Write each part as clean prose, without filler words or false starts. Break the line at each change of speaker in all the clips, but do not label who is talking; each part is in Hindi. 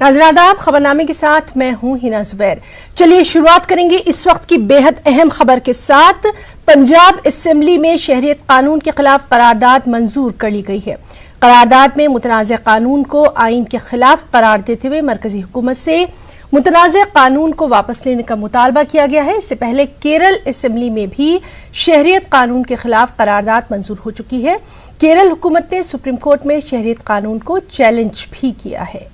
नाज़रीन आदाब, खबरनामे के साथ मैं हूं हिना जुबैर। चलिए शुरुआत करेंगे इस वक्त की बेहद अहम खबर के साथ। पंजाब असेंबली में शहरियत कानून के खिलाफ करारदाद मंजूर कर ली गई है। करारदाद में मुतनाज़ कानून को आइन के खिलाफ करार देते हुए मरकजी हुकूमत से मुतनाज़ कानून को वापस लेने का मुतालबा किया गया है। इससे पहले केरल असेंबली में भी शहरियत कानून के खिलाफ करारदाद मंजूर हो चुकी है। केरल हुकूमत ने सुप्रीम कोर्ट में शहरियत कानून को चैलेंज भी किया है।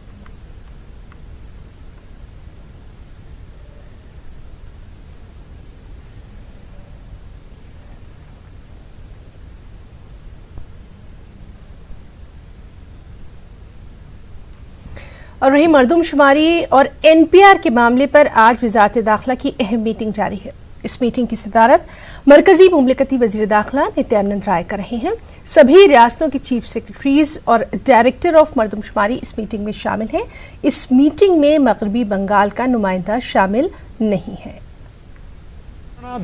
और रही मरदमशुमारी और एनपीआर के मामले पर आज वज़ारत दाखिला की अहम मीटिंग जारी है। इस मीटिंग की सदारत मरकजी मुमलिकती वज़ीर दाखिला नित्यानंद राय कर रहे हैं। सभी रियासतों के चीफ सेक्रेटरीज और डायरेक्टर ऑफ मरदमशुमारी इस मीटिंग में शामिल हैं। इस मीटिंग में मगरबी बंगाल का नुमाइंदा शामिल नहीं है।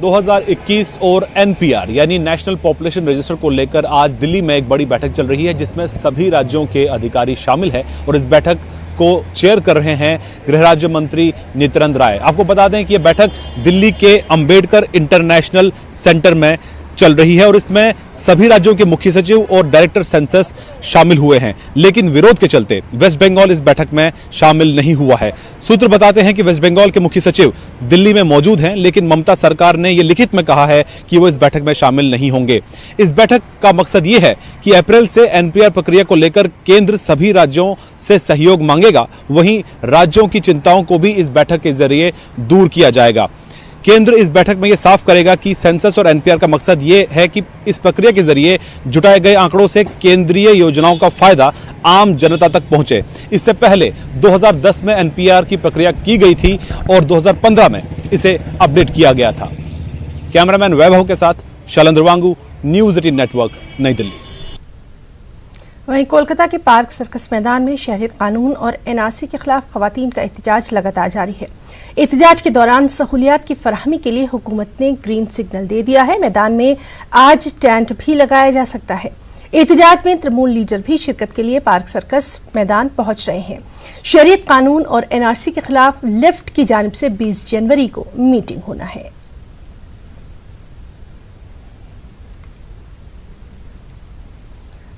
2021 और एनपीआर यानी नेशनल पॉपुलेशन रजिस्टर को लेकर आज दिल्ली में एक बड़ी बैठक चल रही है, जिसमें सभी राज्यों के अधिकारी शामिल हैं और इस बैठक को चेयर कर रहे हैं गृह राज्य मंत्री नित्यानंद राय। आपको बता दें कि यह बैठक दिल्ली के अंबेडकर इंटरनेशनल सेंटर में चल रही है और इसमें सभी राज्यों के मुख्य सचिव और डायरेक्टर सेंसस शामिल हुए हैं, लेकिन विरोध के चलते वेस्ट बंगाल इस बैठक में शामिल नहीं हुआ है। सूत्र बताते हैं कि वेस्ट बंगाल के मुख्य सचिव दिल्ली में मौजूद हैं, लेकिन ममता सरकार ने यह लिखित में कहा है कि वो इस बैठक में शामिल नहीं होंगे। इस बैठक का मकसद ये है कि अप्रैल से एनपीआर प्रक्रिया को लेकर केंद्र सभी राज्यों से सहयोग मांगेगा, वहीं राज्यों की चिंताओं को भी इस बैठक के जरिए दूर किया जाएगा। केंद्र इस बैठक में यह साफ करेगा कि सेंसस और एनपीआर का मकसद ये है कि इस प्रक्रिया के जरिए जुटाए गए आंकड़ों से केंद्रीय योजनाओं का फायदा आम जनता तक पहुंचे। इससे पहले 2010 में एनपीआर की प्रक्रिया की गई थी और 2015 में इसे अपडेट किया गया था। कैमरामैन वैभव के साथ शैलेंद्र वांगू, न्यूज़ 18 नेटवर्क, नई दिल्ली।
वहीं कोलकाता के पार्क सर्कस मैदान में शहरियत कानून और एनआरसी के खिलाफ खवातीन का एहतजाज लगातार जारी है। एहतजाज के दौरान सहूलियात की फराहमी के लिए हुकूमत ने ग्रीन सिग्नल दे दिया है। मैदान में आज टेंट भी लगाया जा सकता है। एहतजाज में तृणमूल लीडर भी शिरकत के लिए पार्क सर्कस मैदान पहुंच रहे हैं। शहरियत कानून और एनआरसी के खिलाफ लेफ्ट की जानिब से 20 जनवरी को मीटिंग होना है।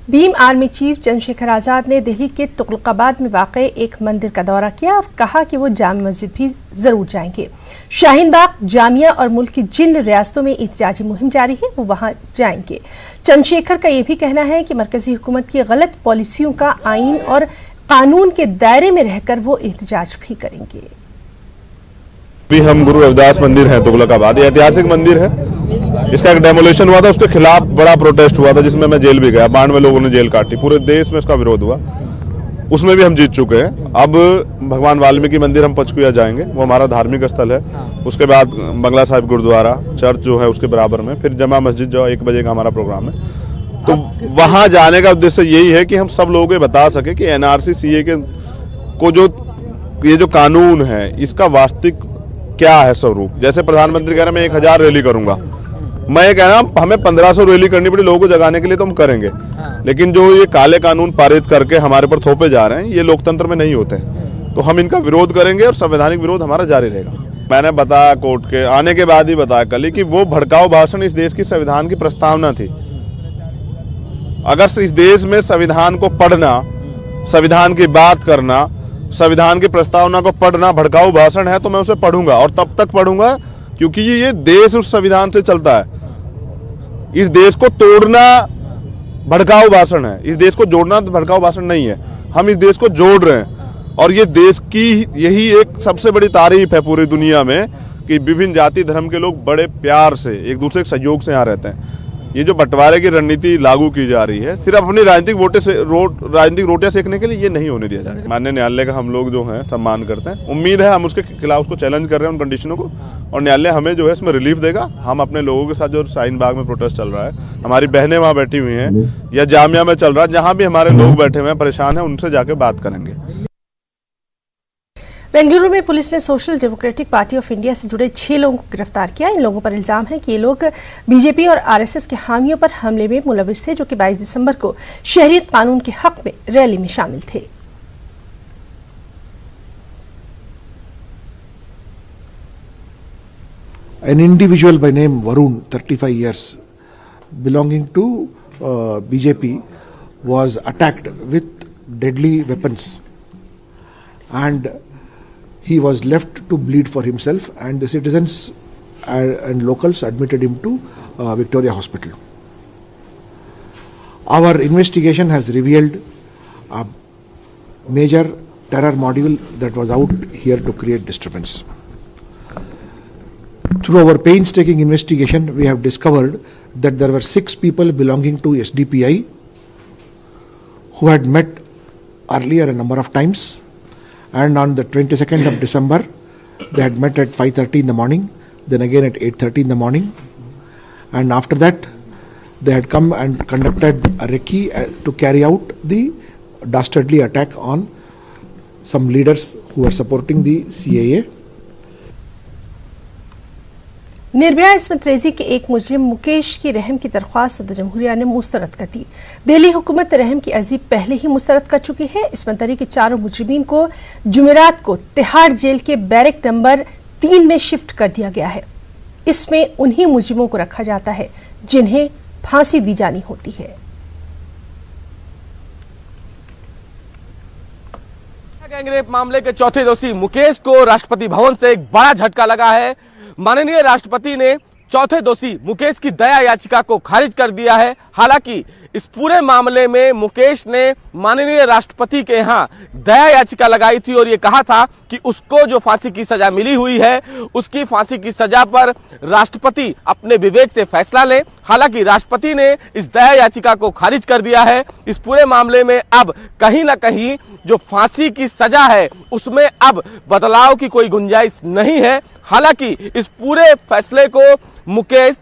भीम आर्मी चीफ चंद्रशेखर आजाद ने दिल्ली के तुगलकाबाद में वाक़ एक मंदिर का दौरा किया और कहा कि वो जामा मस्जिद भी जरूर जाएंगे। शाहीन बाग, जामिया और मुल्क की जिन रियासतों में एहतजाजी मुहिम जारी है वो वहां जाएंगे। चंद्रशेखर का यह भी कहना है कि मरकजी हुकूमत की गलत पॉलिसियों का आइन और कानून के दायरे में रहकर वो एहतजाज भी करेंगे।
अभी हम गुरु रविदास मंदिर है तुगलकाबाद, ऐतिहासिक मंदिर है। इसका एक डेमोलेशन हुआ था, उसके खिलाफ बड़ा प्रोटेस्ट हुआ था, जिसमें मैं जेल भी गया। 92 लोगों ने जेल काटी, पूरे देश में इसका विरोध हुआ। उसमें भी हम जीत चुके हैं। अब भगवान वाल्मीकि मंदिर हम पंचकुला जाएंगे, वो हमारा धार्मिक स्थल है। उसके बाद बंगला साहिब गुरुद्वारा चर्च जो है उसके बराबर में, फिर जमा मस्जिद जो 1 बजे का हमारा प्रोग्राम है। तो वहां जाने का उद्देश्य यही है कि हम सब लोगों को बता सके कि एनआरसी सीए के को ये जो कानून है इसका वास्तविक क्या है स्वरूप। जैसे प्रधानमंत्री कह रहे हैं मैं 1000 रैली करूंगा, मैं ये कह रहा हूं हमें 1500 रैली करनी पड़ी लोगों को जगाने के लिए तो हम करेंगे, लेकिन जो ये काले कानून पारित करके हमारे पर थोपे जा रहे हैं ये लोकतंत्र में नहीं होते। तो हम इनका विरोध करेंगे और संवैधानिक विरोध हमारा जारी रहेगा। मैंने बताया कोर्ट के आने के बाद ही बताया कल ही कि वो भड़काऊ भाषण इस देश की संविधान की प्रस्तावना थी। अगर इस देश में संविधान को पढ़ना, संविधान की बात करना, संविधान की प्रस्तावना को पढ़ना भड़काऊ भाषण है तो मैं उसे पढ़ूंगा और तब तक पढ़ूंगा क्योंकि ये देश उस संविधान से चलता है। इस देश को तोड़ना भड़काऊ भाषण है, इस देश को जोड़ना तो भड़काऊ भाषण नहीं है। हम इस देश को जोड़ रहे हैं और ये देश की यही एक सबसे बड़ी तारीफ है पूरी दुनिया में कि विभिन्न जाति धर्म के लोग बड़े प्यार से एक दूसरे के सहयोग से यहाँ रहते हैं। ये जो बंटवारे की रणनीति लागू की जा रही है सिर्फ अपनी राजनीतिक रोटियां सेकने के लिए, ये नहीं होने दिया जाएगा। माननीय न्यायालय का हम लोग जो है सम्मान करते हैं। उम्मीद है हम उसके खिलाफ उसको चैलेंज कर रहे हैं उन कंडीशनों को, और न्यायालय हमें जो है इसमें रिलीफ देगा। हम अपने लोगों के साथ जो शाहीन बाग में प्रोटेस्ट चल रहा है, हमारी बहनें वहाँ बैठी हुई हैं या जामिया में चल रहा है, जहाँ भी हमारे लोग बैठे हुए हैं परेशान हैं, उनसे जाके बात करेंगे।
बेंगलुरु में पुलिस ने social democratic party of India से जुड़े 6 लोगों को गिरफ्तार किया। इन लोगों पर इल्जाम है कि ये लोग बीजेपी और आरएसएस के हामियों पर हमले में मुलविस थे, जो कि 22 दिसंबर को शहरियत कानून के हक में रैली में शामिल थे।
an individual by name Varun, 35 years, belonging to BJP, was attacked with deadly weapons, and he was left to bleed for himself, and the citizens and locals admitted him to Victoria Hospital. Our investigation has revealed a major terror module that was out here to create disturbance. Through our painstaking investigation, we have discovered that there were 6 people belonging to SDPI who had met earlier a number of times, and on the 22nd of December they had met at 5:30 in the morning, then again at 8:30 in the morning, and after that they had come and conducted a recce to carry out the dastardly attack on some leaders who were supporting the CAA.
Nirbhaya इस्मत रेजी के एक मुजरिम मुकेश की रहम की दरख्वास्त सदर जमहूरिया ने मुस्तरद कर दी। दिल्ली हुकूमत रहम की अर्जी पहले ही मुस्तरद कर चुकी है। इस्मत दरी के चारों मुजरिमीन को जुमेरात को तिहाड़ जेल के बैरक नंबर 3 में शिफ्ट कर दिया गया है। इसमें उन्हीं मुजरिमों को रखा जाता है जिन्हें फांसी दी जानी होती है।
गैंगरेप मामले के चौथे दोषी मुकेश को राष्ट्रपति भवन से एक बड़ा झटका लगा है। माननीय राष्ट्रपति ने चौथे दोषी मुकेश की दया याचिका को खारिज कर दिया है। हालांकि इस पूरे मामले में मुकेश ने माननीय राष्ट्रपति के यहाँ दया याचिका लगाई थी और ये कहा था कि उसको जो फांसी की सजा मिली हुई है उसकी फांसी की सजा पर राष्ट्रपति अपने विवेक से फैसला लें। हालांकि राष्ट्रपति ने इस दया याचिका को खारिज कर दिया है। इस पूरे मामले में अब कहीं ना कहीं जो फांसी की सजा है उसमें अब बदलाव की कोई गुंजाइश नहीं है। हालांकि इस पूरे फैसले को मुकेश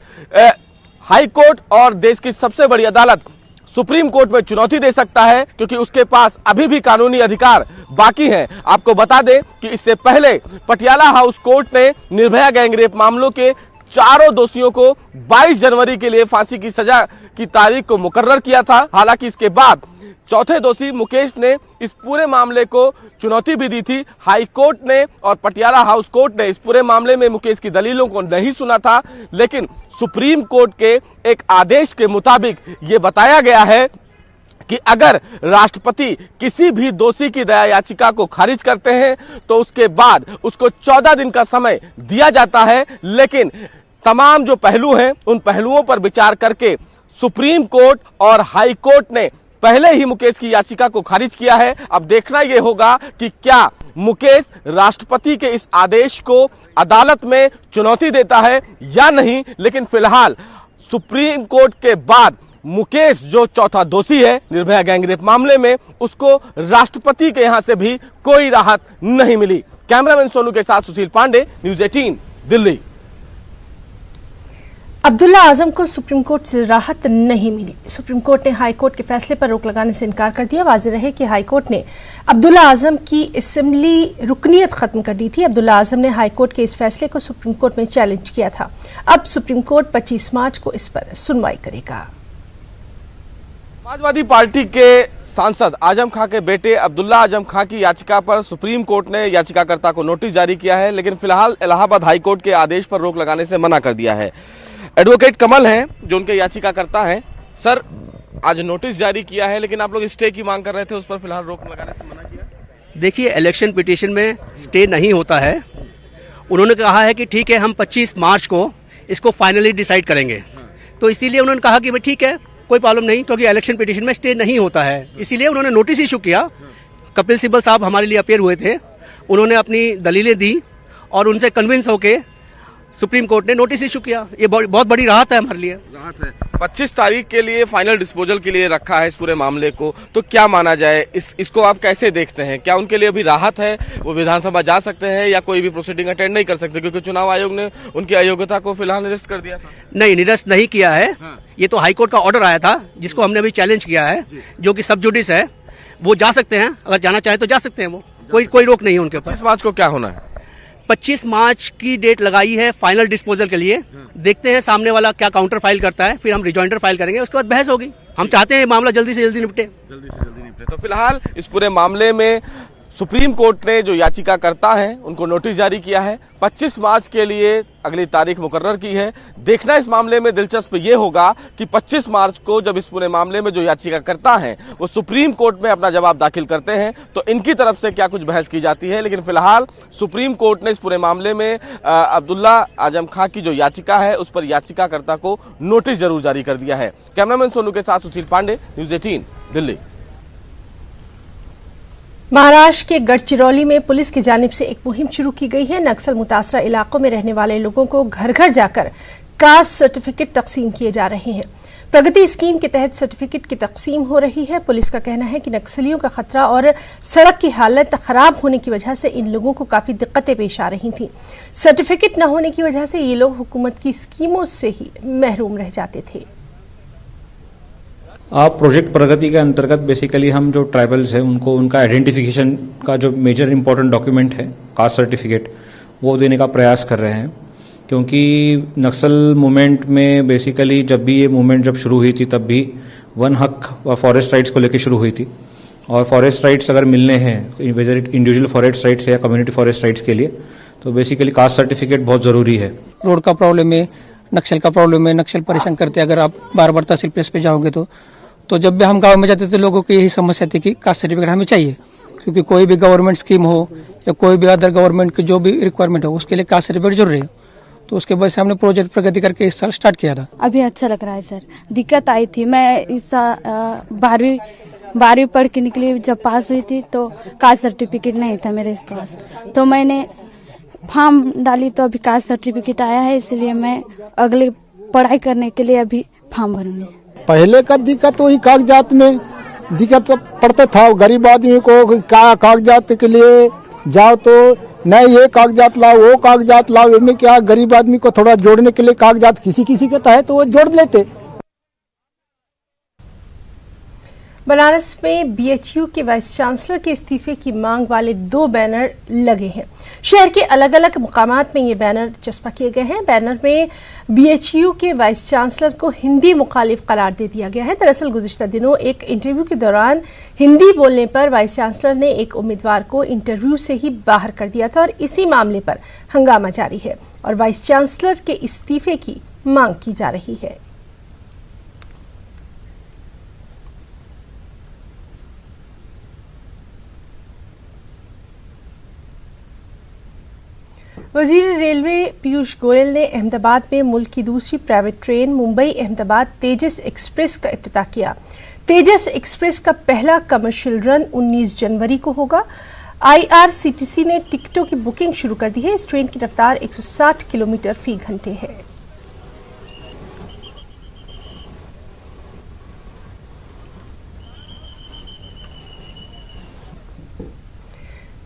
हाई कोर्ट और देश की सबसे बड़ी अदालत सुप्रीम कोर्ट में चुनौती दे सकता है, क्योंकि उसके पास अभी भी कानूनी अधिकार बाकी हैं। आपको बता दें कि इससे पहले पटियाला हाउस कोर्ट ने निर्भया गैंगरेप मामलों के चारों दोषियों को 22 जनवरी के लिए फांसी की सजा की तारीख को मुकर्रर किया था। हालांकि इसके बाद चौथे दोषी मुकेश ने इस पूरे मामले को चुनौती भी दी थी। हाई कोर्ट ने और पटियाला हाउस कोर्ट ने इस पूरे मामले में मुकेश की दलीलों को नहीं सुना था, लेकिन सुप्रीम कोर्ट के एक आदेश के मुताबिक ये बताया गया है कि अगर राष्ट्रपति किसी भी दोषी की दया याचिका को खारिज करते हैं तो उसके बाद उसको 14 दिन का समय दिया जाता है। लेकिन तमाम जो पहलू हैं उन पहलुओं पर विचार करके सुप्रीम कोर्ट और हाई कोर्ट ने पहले ही मुकेश की याचिका को खारिज किया है। अब देखना यह होगा कि क्या मुकेश राष्ट्रपति के इस आदेश को अदालत में चुनौती देता है या नहीं। लेकिन फिलहाल सुप्रीम कोर्ट के बाद मुकेश जो चौथा दोषी है निर्भया गैंगरेप मामले में, उसको राष्ट्रपति के यहां से भी कोई राहत नहीं मिली। कैमरामैन सोनू के साथ सुशील पांडे, न्यूज़ 18 दिल्ली।
अब्दुल्ला आजम को सुप्रीम कोर्ट से राहत नहीं मिली। सुप्रीम कोर्ट ने हाई कोर्ट के फैसले पर रोक लगाने से इनकार कर दिया। वाज़ेह रहे कि हाई कोर्ट ने अब्दुल्ला आजम की असेंबली रुकनीयत खत्म कर दी थी। अब्दुल्ला आजम ने हाई कोर्ट के इस फैसले को सुप्रीम कोर्ट में चैलेंज किया था। अब सुप्रीम कोर्ट 25 मार्च को इस पर सुनवाई करेगा।
समाजवादी पार्टी के सांसद आजम खां के बेटे अब्दुल्ला आजम खां की याचिका पर सुप्रीम कोर्ट ने याचिकाकर्ता को नोटिस जारी किया है, लेकिन फिलहाल इलाहाबाद हाई कोर्ट के आदेश पर रोक लगाने से मना कर दिया है। एडवोकेट कमल हैं जो उनके याचिकाकर्ता हैं। सर, आज नोटिस जारी किया है लेकिन आप लोग स्टे की मांग कर रहे थे, उस पर फिलहाल रोक लगाने से मना किया।
देखिए, इलेक्शन पिटीशन में स्टे नहीं होता है। उन्होंने कहा है कि ठीक है, हम 25 मार्च को इसको फाइनली डिसाइड करेंगे। तो इसीलिए उन्होंने कहा कि भाई ठीक है, कोई प्रॉब्लम नहीं, क्योंकि इलेक्शन पिटीशन में स्टे नहीं होता है। इसीलिए उन्होंने नोटिस इशू किया। कपिल सिब्बल साहब हमारे लिए अपीयर हुए थे, उन्होंने अपनी दलीलें दी और उनसे कन्विंस होके सुप्रीम कोर्ट ने नोटिस इशू किया। ये बहुत बड़ी राहत है हमारे लिए।
राहत है। 25 तारीख के लिए फाइनल डिस्पोजल के लिए रखा है इस पूरे मामले को, तो क्या माना जाए, इसको आप कैसे देखते हैं? क्या उनके लिए अभी राहत है, वो विधानसभा जा सकते हैं या कोई भी प्रोसीडिंग अटेंड नहीं कर सकते, क्योंकि चुनाव आयोग ने उनकी अयोग्यता को फिलहाल निरस्त कर दिया था?
नहीं, निरस्त नहीं किया है। हाँ। ये तो हाईकोर्ट का ऑर्डर आया था जिसको हमने अभी चैलेंज किया है, जो कि सब जुडिस है। वो जा सकते हैं, अगर जाना चाहे तो जा सकते हैं। वो कोई रोक नहीं है उनके ऊपर।
25 मार्च को क्या होना है?
25 मार्च की डेट लगाई है फाइनल डिस्पोजल के लिए। देखते हैं सामने वाला क्या काउंटर फाइल करता है, फिर हम रिजॉइंडर फाइल करेंगे, उसके बाद बहस होगी। हम चाहते हैं मामला जल्दी से जल्दी निपटे।
तो फिलहाल इस पूरे मामले में सुप्रीम कोर्ट ने जो याचिकाकर्ता हैं उनको नोटिस जारी किया है। 25 मार्च के लिए अगली तारीख मुकर्रर की है। देखना इस मामले में दिलचस्प ये होगा कि 25 मार्च को जब इस पूरे मामले में जो याचिकाकर्ता हैं वो सुप्रीम कोर्ट में अपना जवाब दाखिल करते हैं तो इनकी तरफ से क्या कुछ बहस की जाती है। लेकिन फिलहाल सुप्रीम कोर्ट ने इस पूरे मामले में अब्दुल्ला आजम खां की जो याचिका है उस पर याचिकाकर्ता को नोटिस जरूर जारी कर दिया है। कैमरामैन सोनू के साथ सुशील पांडे, न्यूज़ 18 दिल्ली।
महाराष्ट्र के गढ़चिरौली में पुलिस की जानिब से एक मुहिम शुरू की गई है। नक्सल मुतासरा इलाकों में रहने वाले लोगों को घर घर जाकर कास्ट सर्टिफिकेट तकसीम किए जा रहे हैं। प्रगति स्कीम के तहत सर्टिफिकेट की तकसीम हो रही है। पुलिस का कहना है कि नक्सलियों का खतरा और सड़क की हालत खराब होने की वजह से इन लोगों को काफी दिक्कतें पेश आ रही थीं। सर्टिफिकेट न होने की वजह से ये लोग हुकूमत की स्कीमों से ही महरूम रह जाते थे।
प्रोजेक्ट प्रगति के अंतर्गत बेसिकली हम जो ट्राइबल्स हैं उनको उनका आइडेंटिफिकेशन का जो मेजर इंपॉर्टेंट डॉक्यूमेंट है कास्ट सर्टिफिकेट वो देने का प्रयास कर रहे हैं, क्योंकि नक्सल मूवमेंट में बेसिकली जब भी ये मूवमेंट जब शुरू हुई थी तब भी वन हक व फॉरेस्ट राइट्स को लेकर शुरू हुई थी। और फॉरेस्ट राइट्स अगर मिलने हैं वेदर इंडिविजुअल फॉरेस्ट राइट्स या कम्युनिटी फॉरेस्ट राइट्स के लिए तो बेसिकली कास्ट सर्टिफिकेट बहुत ज़रूरी है।
रोड का प्रॉब्लम है, नक्सल का प्रॉब्लम है, नक्सल परेशान करते हैं। अगर आप बार बार तहसील प्लेस पे जाओगे तो जब भी हम गांव में जाते थे लोगों की यही समस्या थी कि कास्ट सर्टिफिकेट हमें चाहिए, क्योंकि कोई भी गवर्नमेंट स्कीम हो या कोई भी अदर गवर्नमेंट की जो भी रिक्वायरमेंट हो उसके लिए कास्ट सर्टिफिकेट जरूरी है। तो उसके वजह से हमने प्रोजेक्ट प्रगति करके इस साल स्टार्ट किया था।
अभी अच्छा लग रहा है सर। दिक्कत आई थी, मैं इस 12वीं पढ़ के निकली, जब पास हुई थी तो कास्ट सर्टिफिकेट नहीं था मेरे पास, तो मैंने फॉर्म डाली तो अभी कास्ट सर्टिफिकेट आया है, इसलिए मैं अगले पढ़ाई करने के लिए अभी फॉर्म भरूंगी।
पहले का दिक्कत वही कागजात में दिक्कत पड़ता था। गरीब आदमी को कागजात के लिए जाओ तो नहीं ये कागजात लाओ वो कागजात लाओ, इनमें क्या गरीब आदमी को थोड़ा जोड़ने के लिए कागजात किसी के तहत तो वो जोड़ लेते।
बनारस में बीएचयू के वाइस चांसलर के इस्तीफे की मांग वाले 2 बैनर लगे हैं। शहर के अलग अलग मुकामात में ये बैनर चस्पा किए गए हैं। बैनर में बीएचयू के वाइस चांसलर को हिंदी मुखालिफ करार दे दिया गया है। दरअसल गुज़िश्ता दिनों एक इंटरव्यू के दौरान हिंदी बोलने पर वाइस चांसलर ने एक उम्मीदवार को इंटरव्यू से ही बाहर कर दिया था और इसी मामले पर हंगामा जारी है और वाइस चांसलर के इस्तीफे की मांग की जा रही है। वजीर रेलवे पीयूष गोयल ने अहमदाबाद में मुल्क की दूसरी प्राइवेट ट्रेन मुंबई अहमदाबाद तेजस एक्सप्रेस का इफ्तिताह किया। तेजस एक्सप्रेस का पहला कमर्शियल रन 19 जनवरी को होगा। आईआरसीटीसी ने टिकटों की बुकिंग शुरू कर दी है। इस ट्रेन की रफ्तार 160 किलोमीटर फी घंटे है।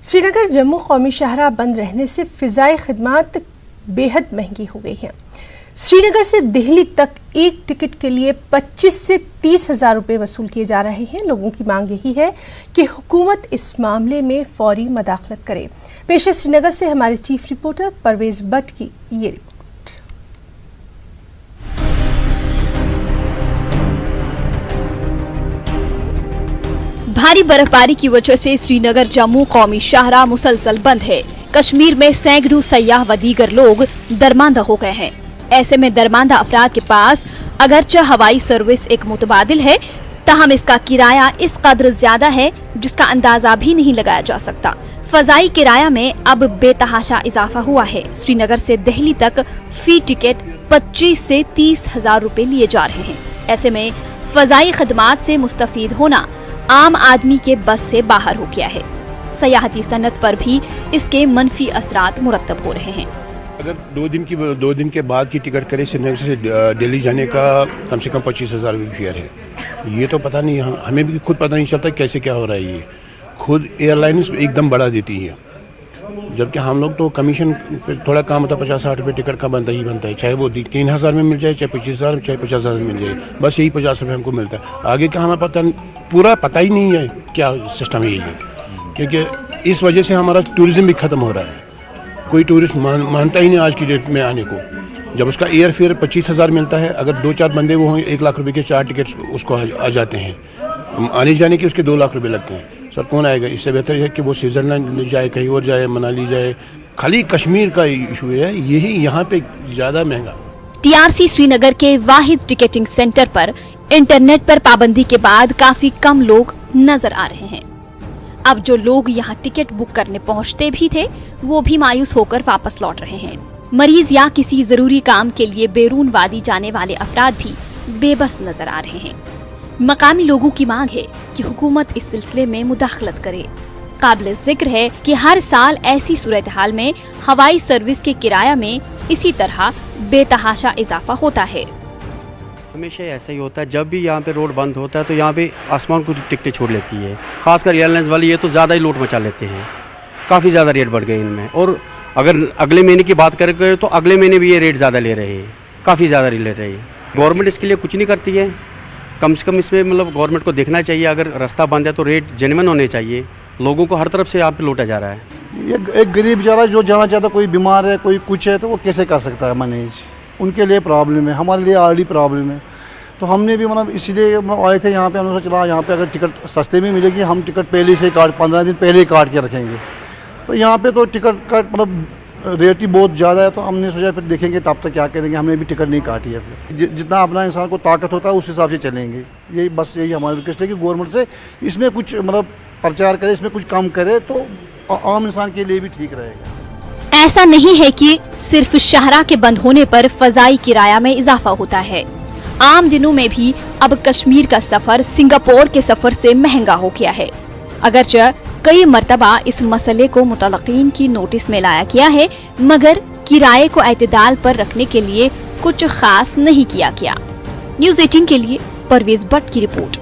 श्रीनगर जम्मू कौमी शाहराह बंद रहने से फिजाई खिदमात बेहद महंगी हो गई हैं। श्रीनगर से दिल्ली तक एक टिकट के लिए 25 से 30 हजार रुपये वसूल किए जा रहे हैं। लोगों की मांग यही है कि हुकूमत इस मामले में फौरी मदाखलत करे। पेश है श्रीनगर से हमारे चीफ रिपोर्टर परवेज भट्ट की ये रिपोर्ट।
भारी बर्फबारी की वजह से श्रीनगर जम्मू कौमी शाहराह मुसलसल बंद है। कश्मीर में सैकड़ों सयाह व दीगर लोग दरमांदा हो गए हैं। ऐसे में दरमांदा अफराद के पास अगरचे हवाई सर्विस एक मुतबादिल है, ताहम इसका किराया इस कदर ज्यादा है जिसका अंदाजा भी नहीं लगाया जा सकता। फजाई किराया में अब बेतहाशा इजाफा हुआ है। श्रीनगर से दिल्ली तक फी टिकट 25 से 30 हजार रुपए लिए जा रहे हैं। ऐसे में फजाई खदमात से मुस्तफीद होना आम आदमी के बस से बाहर हो गया है। सयाहती सनत पर भी इसके मनफी असरात मुरतब हो रहे हैं।
अगर 2 दिन के बाद की टिकट करें श्रीनगर से दिल्ली जाने का कम से कम 25 हजार फेयर है। ये तो पता नहीं, हमें भी खुद पता नहीं चलता कैसे क्या हो रहा है। ये खुद एयरलाइंस एकदम बढ़ा देती है, जबकि हम लोग तो कमीशन पे थोड़ा काम होता है। 50-60 रुपये टिकट का बनता ही बनता है, चाहे वो 3 हजार में मिल जाए, चाहे 25 हजार, चाहे 50 हजार में मिल जाए, बस यही 50 रुपये हमको मिलता है। आगे का हमें पूरा पता ही नहीं है क्या सिस्टम है ये, क्योंकि इस वजह से हमारा टूरिज्म भी खत्म हो रहा है। कोई टूरिस्ट मानता ही नहीं आज की डेट में आने को। जब उसका एयर फेयर 25 हजार मिलता है, अगर 2-4 बंदे वो हों 1 लाख रुपए के 4 टिकट उसको आ जाते हैं, आने जाने के उसके 2 लाख रुपए लगते हैं। सर कौन आएगा? इससे बेहतर है कि वो स्विट्जरलैंड जाए, कहीं और जाए, मनाली जाए। खाली कश्मीर का इशू है, यही यहाँ पे ज़्यादा महंगा।
टीआरसी श्रीनगर के वाहिद टिकटिंग सेंटर पर इंटरनेट पर पाबंदी के बाद काफी कम लोग नजर आ रहे हैं। अब जो लोग यहाँ टिकट बुक करने पहुँचते भी थे, वो भी मायूस होकर वापस लौट रहे हैं। मरीज या किसी जरूरी काम के लिए बैरून वादी जाने वाले अफराद भी बेबस नजर आ रहे हैं। मकामी लोगों की मांग है कि हुकूमत इस सिलसिले में मुदाखलत करे। काबिल जिक्र है कि हर साल ऐसी सूरत हाल में हवाई सर्विस के किराया में इसी तरह बेतहाशा इजाफा होता है।
हमेशा ऐसा ही होता है, जब भी यहाँ पे रोड बंद होता है तो यहाँ पे आसमान को टिकटें छोड़ लेती है। खासकर एयरलाइंस वाली ये तो ज़्यादा ही लूट मचा लेते हैं, काफ़ी ज़्यादा रेट बढ़ गए इनमें। और अगर अगले महीने की बात करें तो अगले महीने भी ये रेट ज़्यादा ले रहे हैं, काफ़ी ज़्यादा ले रहे हैं। गवर्नमेंट इसके लिए कुछ नहीं करती है। कम से कम इसमें मतलब गवर्नमेंट को देखना चाहिए, अगर रास्ता बंद है तो रेट जेन्युइन होने चाहिए। लोगों को हर तरफ से यहाँ पे लूटा जा रहा है।
एक गरीब बेचारा जो जाना चाहता, कोई बीमार है, कोई कुछ है, तो वो कैसे कर सकता है मैनेज? उनके लिए प्रॉब्लम है, हमारे लिए ऑलरेडी प्रॉब्लम है। तो हमने भी मतलब इसीलिए मतलब आए थे यहाँ पे, हमने सोचा चला यहाँ पे अगर टिकट सस्ते में मिलेगी, हम टिकट पहले से काट 15 दिन पहले ही काट के रखेंगे। तो यहाँ पे तो टिकट का मतलब रेट ही बहुत ज़्यादा है, तो हमने सोचा फिर देखेंगे तब तक क्या करेंगे। हमने भी टिकट नहीं काटी है। फिर जितना अपना इंसान को ताकत होता है उस हिसाब से चलेंगे। यही बस यही हमारी रिक्वेस्ट है कि गवर्नमेंट से इसमें कुछ मतलब प्रचार करे, इसमें कुछ कम करे तो आम इंसान के लिए भी ठीक रहेगा।
ऐसा नहीं है कि सिर्फ शाहरा के बंद होने पर फजाई किराया में इजाफा होता है। आम दिनों में भी अब कश्मीर का सफर सिंगापुर के सफर से महंगा हो गया है। अगरचे कई मर्तबा इस मसले को मुतलकीन की नोटिस में लाया गया है, मगर किराए को एतदाल पर रखने के लिए कुछ खास नहीं किया गया। न्यूज़ 18 के लिए परवेज भट्ट की रिपोर्ट।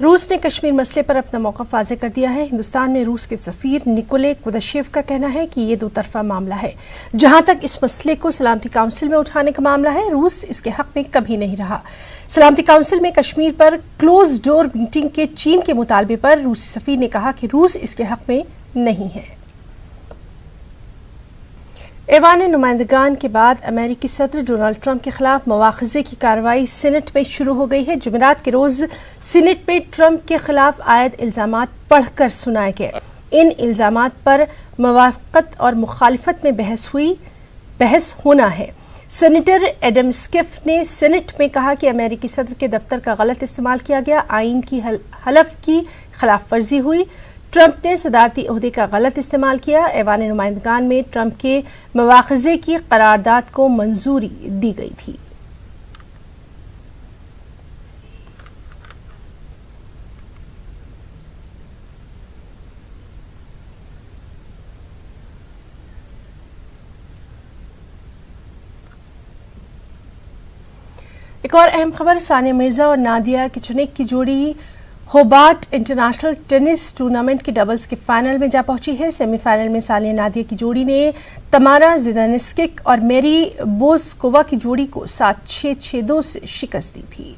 रूस ने कश्मीर मसले पर अपना मौक़िफ़ वाज़ेह कर दिया है। हिंदुस्तान में रूस के सफ़ीर निकोले कुदशेव का कहना है कि ये दो तरफ़ा मामला है। जहां तक इस मसले को सलामती काउंसिल में उठाने का मामला है, रूस इसके हक़ में कभी नहीं रहा। सलामती काउंसिल में कश्मीर पर क्लोज डोर मीटिंग के चीन के मुतालबे पर रूसी सफ़ीर ने कहा कि रूस इसके हक़ में नहीं है। ऐवान नुमाइंदगान के बाद अमेरिकी सदर डोनाल्ड ट्रंप के खिलाफ मवाख़ज़े की कार्रवाई सीनेट में शुरू हो गई है। जुमेरात के रोज़ सीनेट में ट्रंप के खिलाफ आयद इल्ज़ामात पढ़कर सुनाए गए। इन इल्ज़ामात पर मुवाफ़क़त और मुखालिफत में बहस होना है। सेनेटर एडम स्किफ ने सीनेट में कहा कि अमेरिकी सदर के दफ्तर का गलत इस्तेमाल किया गया, आइन की हलफ की खिलाफ वर्जी हुई, ट्रंप ने सदारती ओहदे का गलत इस्तेमाल किया। ऐवान नुमाइंदगान में ट्रंप के मवाख़ज़े की करारदाद को मंजूरी दी गई थी। एक और अहम खबर, सानिया मिर्जा और नादिया किचेनिक की जोड़ी होबार्ट इंटरनेशनल टेनिस टूर्नामेंट के डबल्स के फाइनल में जा पहुंची है। सेमीफाइनल में सानिया नादिया की जोड़ी ने तमारा जिदानिस्किक और मेरी बोस्कोवा की जोड़ी को 7-6, 6-2 से शिकस्त दी थी।